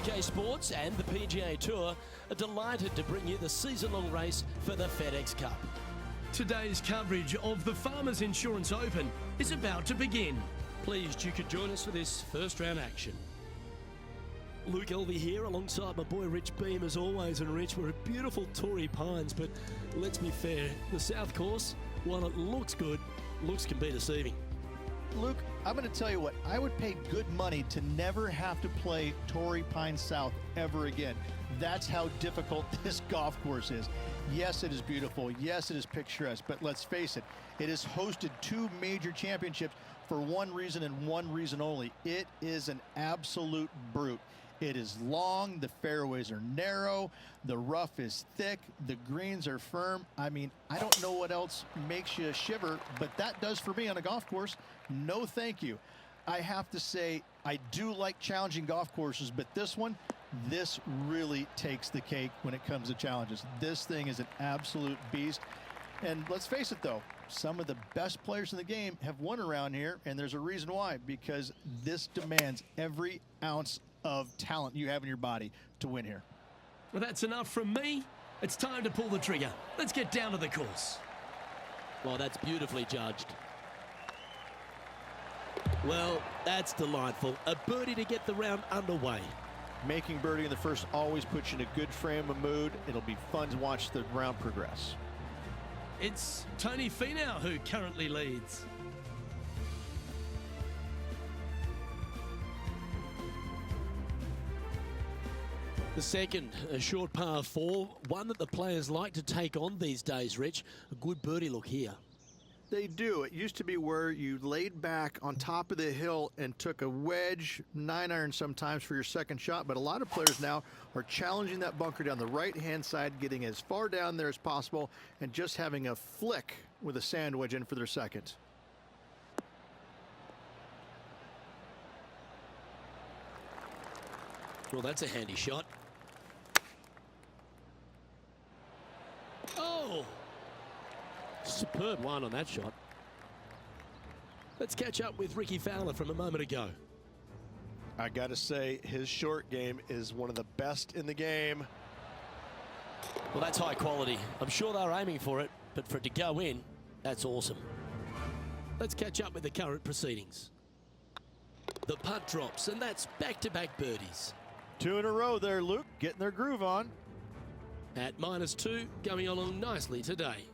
UK Sports and the PGA Tour are delighted to bring you the season-long race for the FedEx Cup. Today's coverage of the Farmers Insurance Open is about to begin. Pleased you could join us for this first round action. Luke Elvey here alongside my boy Rich Beam as always. And Rich, we're at beautiful Torrey Pines, but let's be fair, the South Course, while it looks good, looks can be deceiving. Luke, I'm going to tell you what, I would pay good money to never have to play Torrey Pines South ever again. That's how difficult this golf course is. Yes, it is beautiful. Yes, it is picturesque, but let's face it, it has hosted 2 major championships for one reason and one reason only. It is an absolute brute. It is long, the fairways are narrow, the rough is thick, the greens are firm. I mean, I don't know what else makes you shiver, but that does for me on a golf course. No thank you. I have to say, I do like challenging golf courses, but this one, this really takes the cake when it comes to challenges. This thing is an absolute beast. And let's face it though, some of the best players in the game have won around here, and there's a reason why, because this demands every ounce of talent you have in your body to win here. Well, that's enough from me. It's time to pull the trigger. Let's get down to the course. Well, that's beautifully judged. Well, that's delightful. A birdie to get the round underway. Making birdie in the first always puts you in a good frame of mood. It'll be fun to watch the round progress. It's Tony Finau who currently leads. The second, a short par 4, one that the players like to take on these days, Rich. A good birdie look here. They do. It used to be where you laid back on top of the hill and took a wedge, 9-iron sometimes for your second shot, but a lot of players now are challenging that bunker down the right-hand side, getting as far down there as possible, and just having a flick with a sand wedge in for their second. Well, that's a handy shot. Oh! Superb line on that shot. Let's catch up with Ricky Fowler from a moment ago. I got to say, his short game is one of the best in the game. Well, that's high quality. I'm sure they're aiming for it, but for it to go in, that's awesome. Let's catch up with the current proceedings. The putt drops, and that's back-to-back birdies. 2 in a row there, Luke, getting their groove on. At -2, going along nicely today.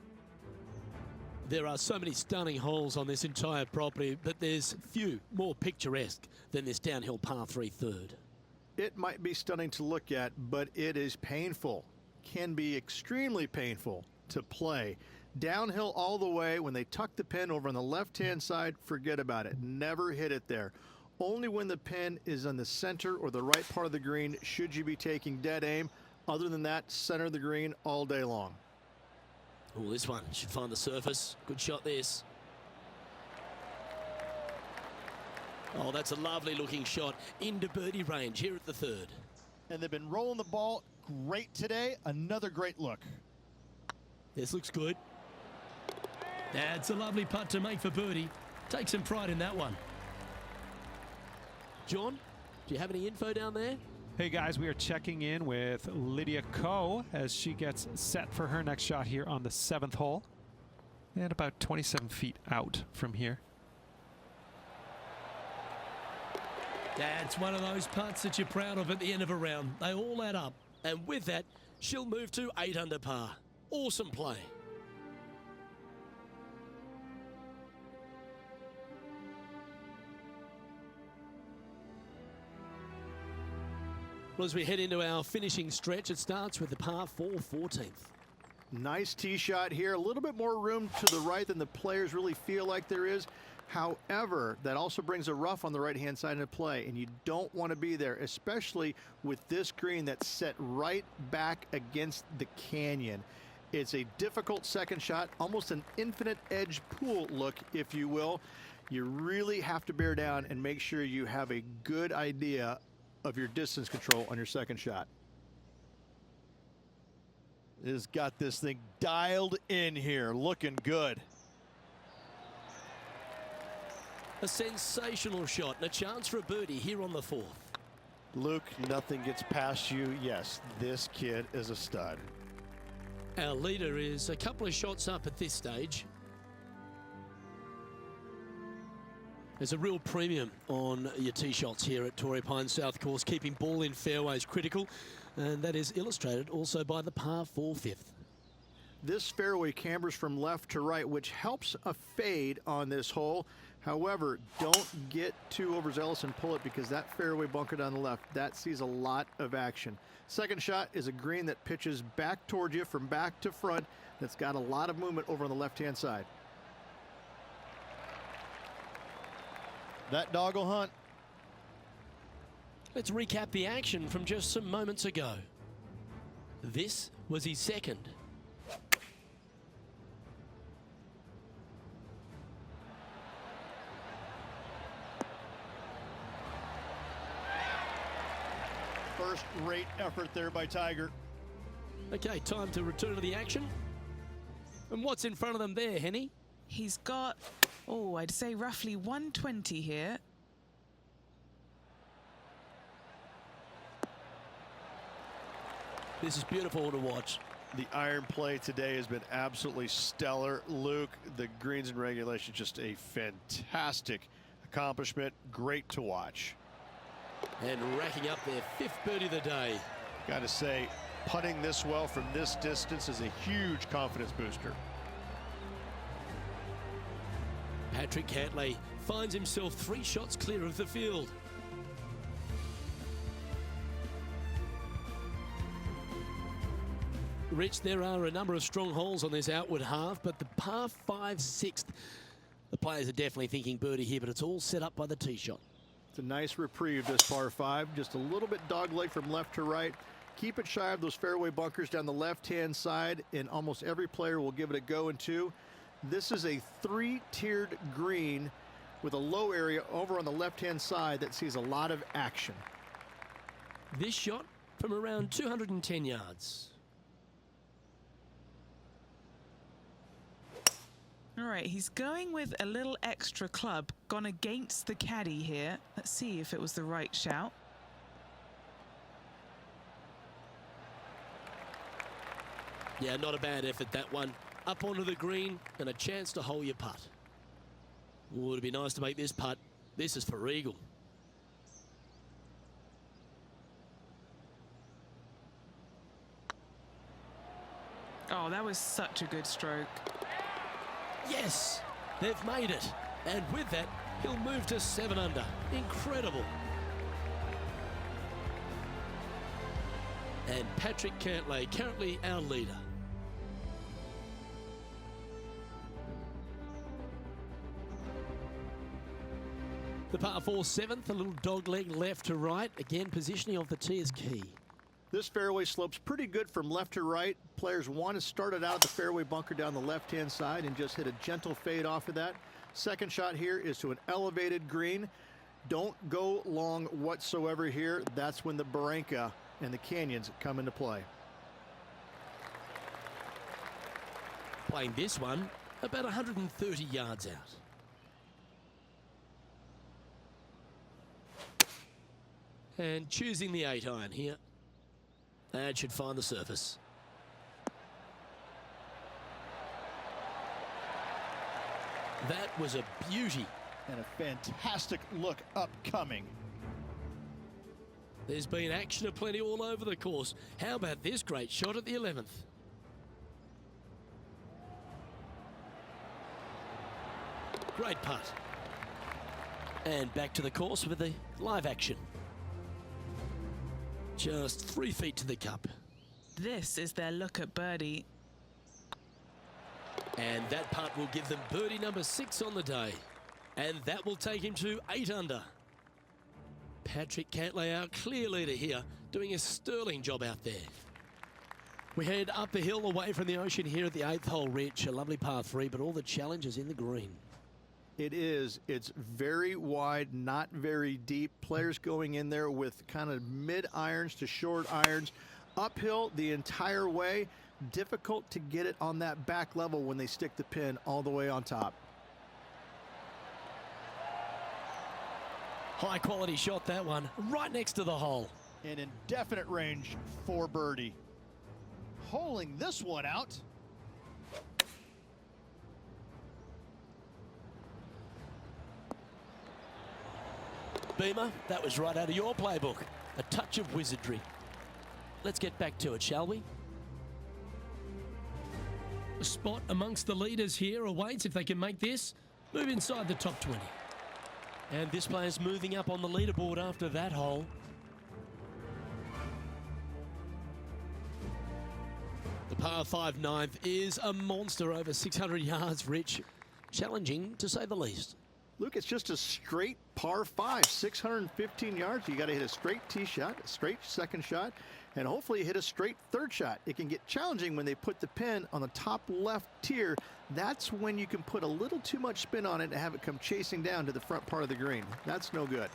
There are so many stunning holes on this entire property, but there's few more picturesque than this downhill par 3 third. It might be stunning to look at, but it is painful. Can be extremely painful to play. Downhill all the way. When they tuck the pin over on the left-hand side, forget about it. Never hit it there. Only when the pin is on the center or the right part of the green should you be taking dead aim. Other than that, center of the green all day long. Oh, this one should find the surface. Good shot, this. Oh, that's a lovely looking shot into birdie range here at the third. And they've been rolling the ball great today. Another great look. This looks good. That's a lovely putt to make for birdie. Take some pride in that one. John, do you have any info down there? Hey guys, we are checking in with Lydia Ko as she gets set for her next shot here on the 7th hole. And about 27 feet out from here. That's one of those putts that you're proud of at the end of a round. They all add up. And with that, she'll move to 8 under par. Awesome play. Well, as we head into our finishing stretch, it starts with the par 4 14th. Nice tee shot here. A little bit more room to the right than the players really feel like there is. However, that also brings a rough on the right-hand side into play, and you don't want to be there, especially with this green that's set right back against the canyon. It's a difficult second shot, almost an infinite edge pool look, if you will. You really have to bear down and make sure you have a good idea of your distance control on your second shot. It has got this thing dialed in here, looking good. A sensational shot and a chance for a birdie here on the 4th. Luke, nothing gets past you. Yes, this kid is a stud. Our leader is a couple of shots up at this stage. There's a real premium on your tee shots here at Torrey Pines South Course. Keeping ball in fairways critical, and that is illustrated also by the par 4 fifth. This fairway cambers from left to right, which helps a fade on this hole. However, don't get too overzealous and pull it, because that fairway bunker down the left, that sees a lot of action. Second shot is a green that pitches back towards you from back to front. That's got a lot of movement over on the left-hand side. That dog will hunt. Let's recap the action from just some moments ago. This was his second. First-rate effort there by Tiger. Okay, time to return to the action. And what's in front of them there, Henny? He's got, oh, I'd say roughly 120 here. This is beautiful to watch. The iron play today has been absolutely stellar. Luke, the greens and regulation, just a fantastic accomplishment. Great to watch. And racking up their 5th birdie of the day. Got to say, putting this well from this distance is a huge confidence booster. Patrick Cantlay finds himself 3 shots clear of the field. Rich, there are a number of strong holes on this outward half, but the par 5 6th, the players are definitely thinking birdie here, but it's all set up by the tee shot. It's a nice reprieve, this par 5. Just a little bit dogleg from left to right. Keep it shy of those fairway bunkers down the left-hand side, and almost every player will give it a go in 2. This is a 3-tiered green with a low area over on the left-hand side that sees a lot of action. This shot from around 210 yards. All right, he's going with a little extra club, gone against the caddy here. Let's see if it was the right shout. Yeah, not a bad effort, that one. Up onto the green and a chance to hole your putt. Ooh, it'd be nice to make this putt. This is for eagle. Oh, that was such a good stroke. Yes, they've made it. And with that, he'll move to 7 under. Incredible. And Patrick Cantlay, currently our leader. The par 4 7th, a little dog leg left to right. Again, positioning of the tee is key. This fairway slopes pretty good from left to right. Players want to start it out at the fairway bunker down the left-hand side and just hit a gentle fade off of that. Second shot here is to an elevated green. Don't go long whatsoever here. That's when the Barranca and the canyons come into play. Playing this one about 130 yards out. And choosing the 8-iron here. That should find the surface. That was a beauty. And a fantastic look upcoming. There's been action aplenty all over the course. How about this great shot at the 11th? Great putt. And back to the course with the live action. Just 3 feet to the cup. This is their look at birdie. And that putt will give them birdie number 6 on the day. And that will take him to 8 under. Patrick Cantlay, our clear leader here, doing a sterling job out there. We head up the hill away from the ocean here at the 8th hole, Rich. A lovely par 3, but all the challenges in the green. It is. It's very wide, not very deep. Players going in there with kind of mid irons to short irons. Uphill the entire way. Difficult to get it on that back level when they stick the pin all the way on top. High quality shot, that one, right next to the hole. An indefinite range for birdie. Holing this one out. Beamer, that was right out of your playbook. A touch of wizardry. Let's get back to it, shall we? A spot amongst the leaders here awaits if they can make this. Move inside the top 20. And this player's moving up on the leaderboard after that hole. The par 5 ninth is a monster over 600 yards, Rich. Challenging, to say the least. Luke, it's just a straight par 5, 615 yards. You got to hit a straight tee shot, a straight second shot, and hopefully hit a straight third shot. It can get challenging when they put the pin on the top left tier. That's when you can put a little too much spin on it and have it come chasing down to the front part of the green. That's no good.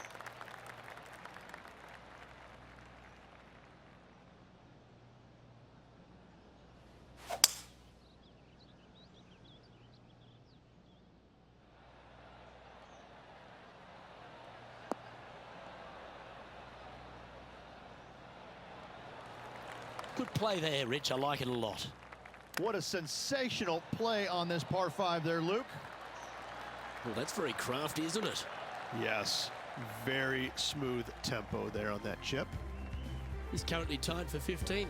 Good play there, Rich. I like it a lot. What a sensational play on this par 5 there, Luke. Well, that's very crafty, isn't it? Yes, very smooth tempo there on that chip. He's currently tied for 15th.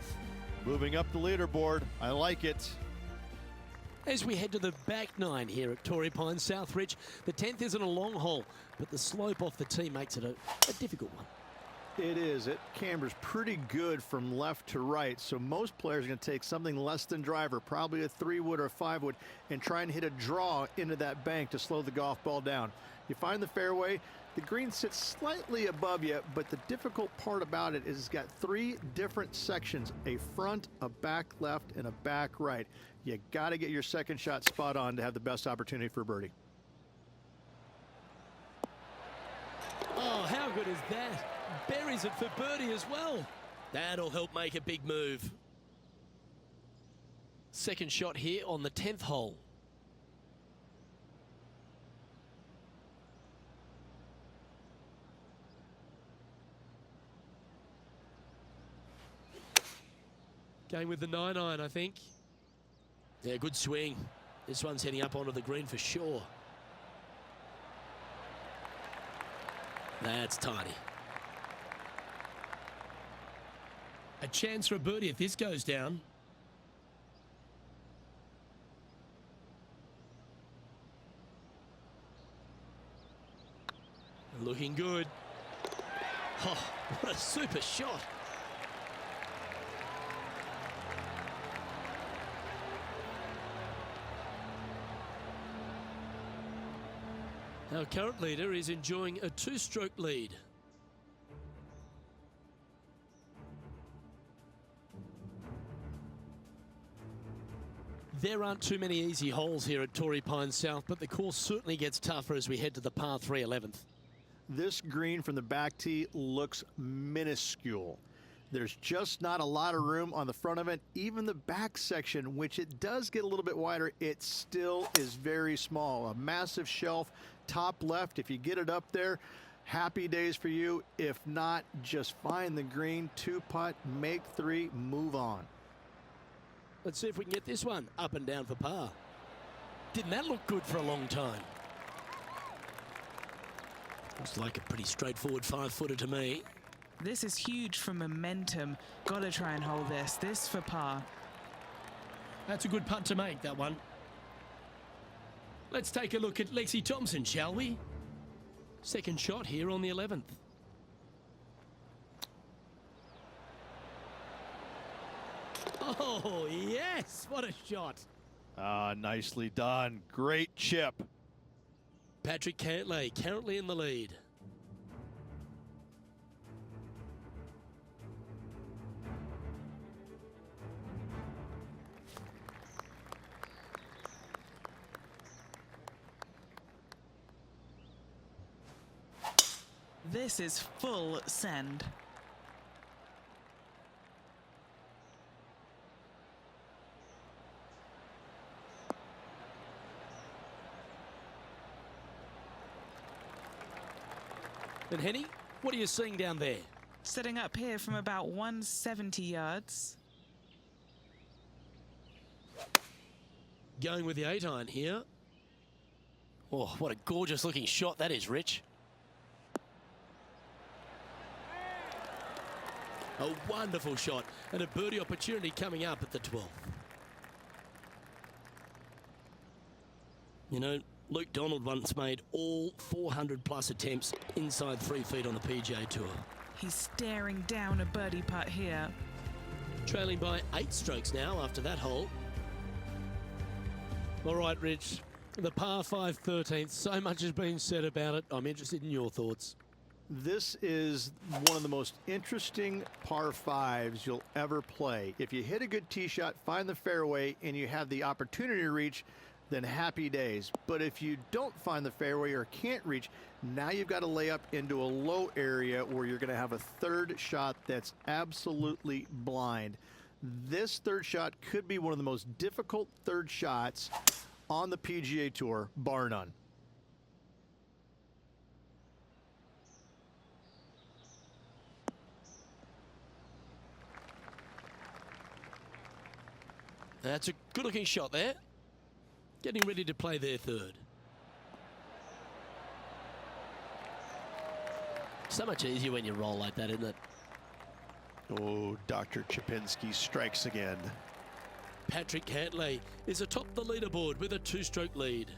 Moving up the leaderboard. I like it. As we head to the back 9 here at Torrey Pines South, Rich, the 10th isn't a long hole, but the slope off the tee makes it a difficult one. It is. It cambers pretty good from left to right, so most players are going to take something less than driver, probably a 3-wood or a 5-wood, and try and hit a draw into that bank to slow the golf ball down. You find the fairway, the green sits slightly above you, but the difficult part about it is it's got 3 different sections, a front, a back left, and a back right. You got to get your second shot spot on to have the best opportunity for birdie. Oh, how good is that? Buries it for birdie as well. That'll help make a big move. Second shot here on the 10th hole. Going with the 9-iron, I think. Yeah, good swing. This one's heading up onto the green for sure. That's tidy. A chance for a birdie if this goes down. Looking good. Oh, what a super shot. Our current leader is enjoying a 2-stroke lead. There aren't too many easy holes here at Torrey Pines South, but the course certainly gets tougher as we head to the par 3 11th. This green from the back tee looks minuscule. There's just not a lot of room on the front of it. Even the back section, which it does get a little bit wider, it still is very small. A massive shelf, top left. If you get it up there, happy days for you. If not, just find the green, 2-putt, make 3, move on. Let's see if we can get this one up and down for par. Didn't that look good for a long time? Looks like a pretty straightforward 5-footer to me. This is huge for momentum. Got to try and hold this. This for par. That's a good putt to make, that one. Let's take a look at Lexi Thompson, shall we? Second shot here on the 11th. Oh, yes! What a shot. Nicely done. Great chip. Patrick Cantlay currently in the lead. This is full send. And Henny, what are you seeing down there? Setting up here from about 170 yards. Going with the 8-iron here. Oh, what a gorgeous looking shot that is, Rich. A wonderful shot and a birdie opportunity coming up at the 12th. You know, Luke Donald once made all 400 plus attempts inside 3 feet on the PGA Tour. He's staring down a birdie putt here. Trailing by 8 strokes now after that hole. All right, Rich, the par 5 13th, so much has been said about it. I'm interested in your thoughts. This is one of the most interesting par 5s you'll ever play. If you hit a good tee shot, find the fairway, and you have the opportunity to reach, then happy days. But if you don't find the fairway or can't reach, now you've got to lay up into a low area where you're going to have a third shot that's absolutely blind. This third shot could be one of the most difficult third shots on the PGA Tour, bar none. That's a good-looking shot there. Getting ready to play their third. So much easier when you roll like that, isn't it? Oh, Dr. Chapinski strikes again. Patrick Cantlay is atop the leaderboard with a 2-stroke lead.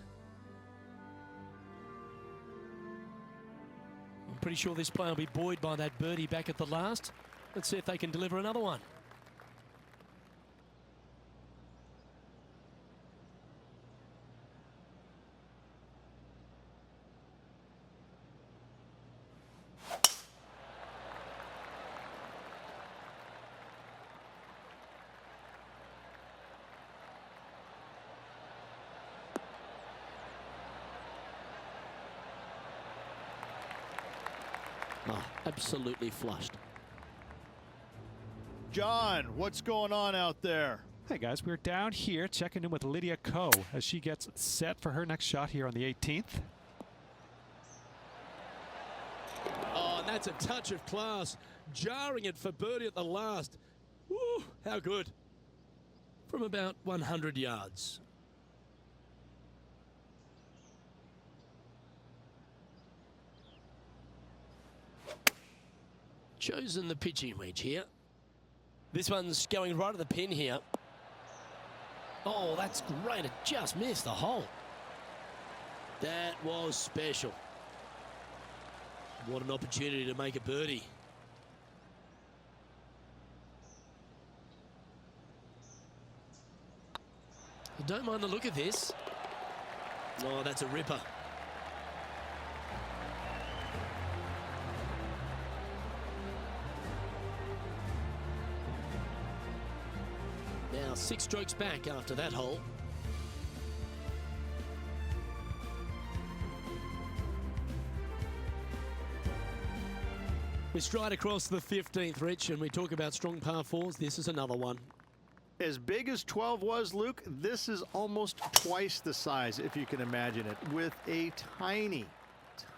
I'm pretty sure this player will be buoyed by that birdie back at the last. Let's see if they can deliver another one. Oh, absolutely flushed. John, what's going on out there? Hey guys, we're down here checking in with Lydia Ko as she gets set for her next shot here on the 18th. Oh, and that's a touch of class. Jarring it for birdie at the last. Woo, how good. From about 100 yards. Chosen the pitching wedge here. This one's going right at the pin here. Oh, that's great. It just missed the hole. That was special. What an opportunity to make a birdie. I don't mind the look of this. Oh, that's a ripper. Now 6 strokes back after that hole. We stride across the 15th, Rich, and we talk about strong par 4s. This is another one. As big as 12 was, Luke, this is almost twice the size, if you can imagine it, with a tiny,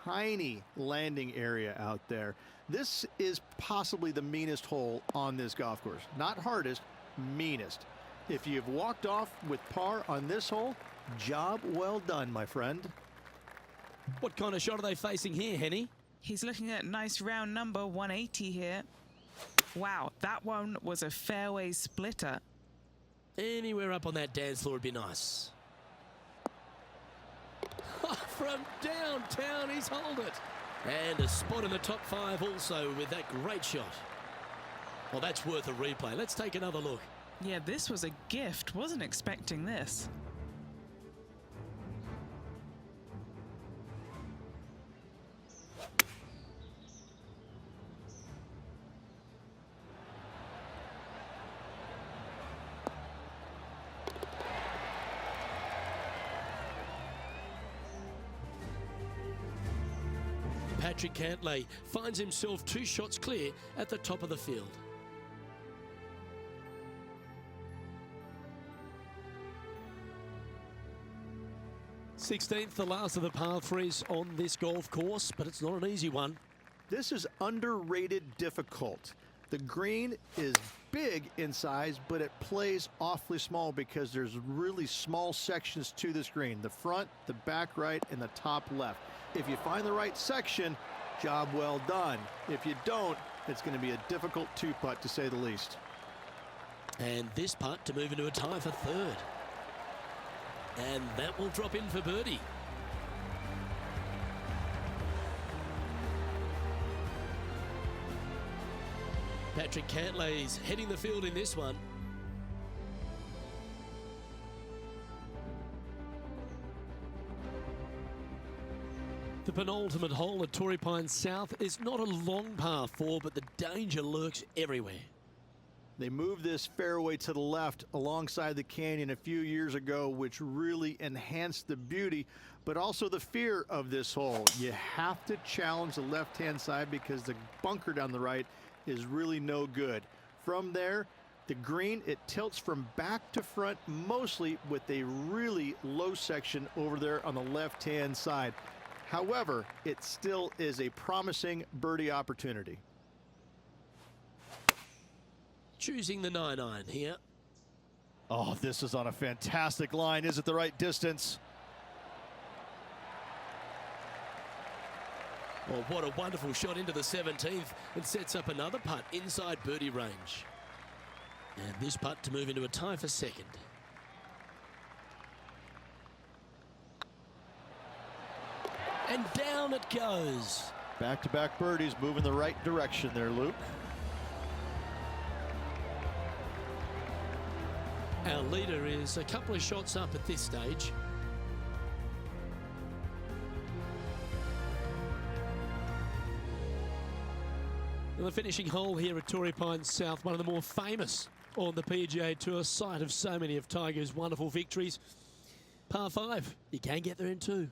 tiny landing area out there. This is possibly the meanest hole on this golf course. Not hardest, meanest. If you've walked off with par on this hole, job well done, my friend. What kind of shot are they facing here, Henny? He's looking at nice round number 180 here. Wow, that one was a fairway splitter. Anywhere up on that dance floor would be nice. From downtown, he's holed it. And a spot in the top 5 also with that great shot. Well, that's worth a replay. Let's take another look. Yeah, this was a gift. Wasn't expecting this. Patrick Cantlay finds himself 2 shots clear at the top of the field. '16th, the last of the par 3s on this golf course, but it's not an easy one. This is underrated difficult. The green is big in size, but it plays awfully small because there's really small sections to this green. The front, the back right, and the top left. If you find the right section, job well done. If you don't, it's going to be a difficult two-putt to say the least. And this putt to move into a tie for third. And that will drop in for birdie. Patrick Cantlay's heading the field in this one. The penultimate hole at Torrey Pines South is not a long par 4, but the danger lurks everywhere. They moved this fairway to the left alongside the canyon a few years ago, which really enhanced the beauty, but also the fear of this hole. You have to challenge the left-hand side because the bunker down the right is really no good. From there, the green, it tilts from back to front mostly with a really low section over there on the left-hand side. However, it still is a promising birdie opportunity. Choosing the 9-iron here. Oh, this is on a fantastic line. Is it the right distance? Well, what a wonderful shot into the 17th and sets up another putt inside birdie range. And this putt to move into a tie for second. And down it goes. Back-to-back birdies moving the right direction there, Luke. Our leader is a couple of shots up at this stage. And the finishing hole here at Torrey Pines South, one of the more famous on the PGA Tour, site of so many of Tiger's wonderful victories. Par 5, you can get there in 2.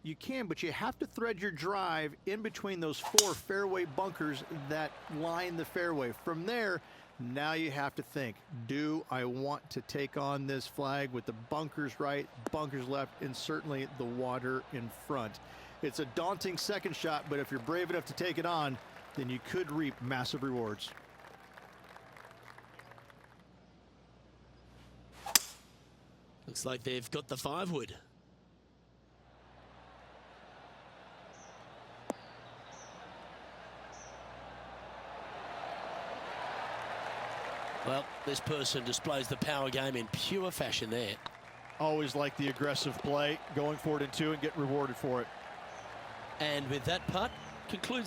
You can, but you have to thread your drive in between those 4 fairway bunkers that line the fairway. From there, now you have to think, do I want to take on this flag with the bunkers right, bunkers left, and certainly the water in front? It's a daunting second shot, but if you're brave enough to take it on, then you could reap massive rewards. Looks like they've got the 5-wood. Well, this person displays the power game in pure fashion there. Always like the aggressive play, going for it in 2 and get rewarded for it. And with that putt, concludes